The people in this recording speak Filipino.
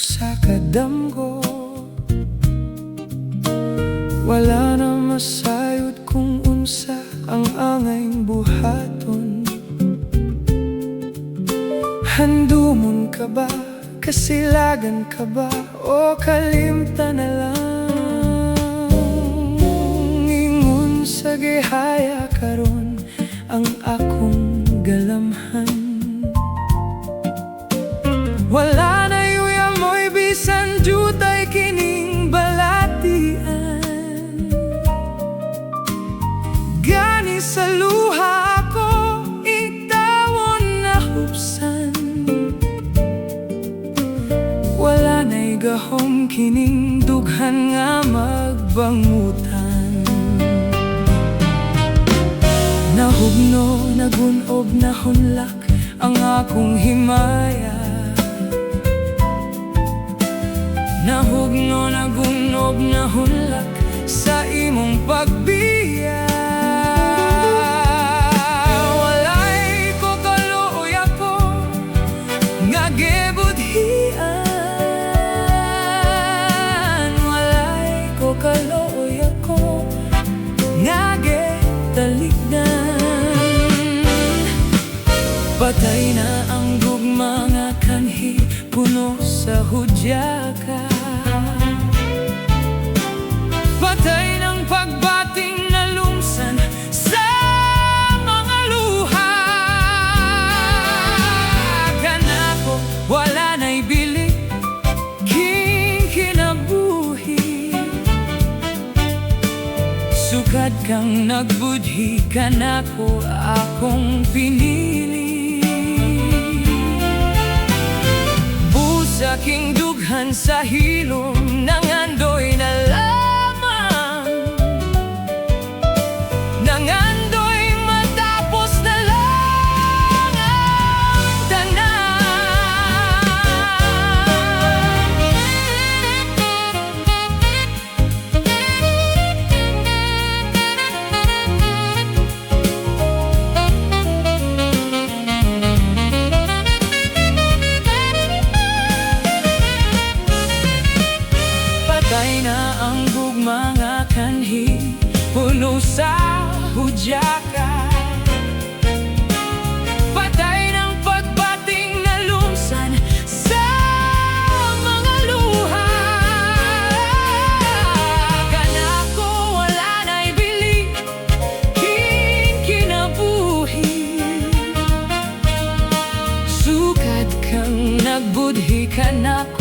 sa kadamgo. Wala na masayod kung unsa ang angayng buhaton. Handumon ka ba? Kasilagan ka ba? O kalimta na lang? Ingon sa gihaya karon ang akong galamhan. Wala na yuya mo'y bisan jutay kining balatian. Gani sa luha ko itawon na hupsan. Wala na'y gahom kining dughan nga magbangutan. Nahugno, nagunob, nahunlak ang akong himaya. Nahugno, nagunob, nahunlak sa imong pagbiya. Walay ko kaluoy ako nga gibudhian. Walay ko kaluoy ako nga gitalikdan. Patay na ang gugma nga kanhi, puno sa hudyaka. Patay ng pagbating na lumsan sa mga luha. Kanako wala na'y bili king kinabuhi. Sukad kang nagbudhi, kanako akong pinili. Busaking dughan sa hilom, nangandoy na lamang. Nangandoy matapos na lang ang tanan. Patay na ang gugma nga kanhi, puno sa hudyaka. Patay ng pagbating na lumsan sa mga luha. Kanako wala na'y bili king kinabuhi. Sukad kang nagbudhi, kanako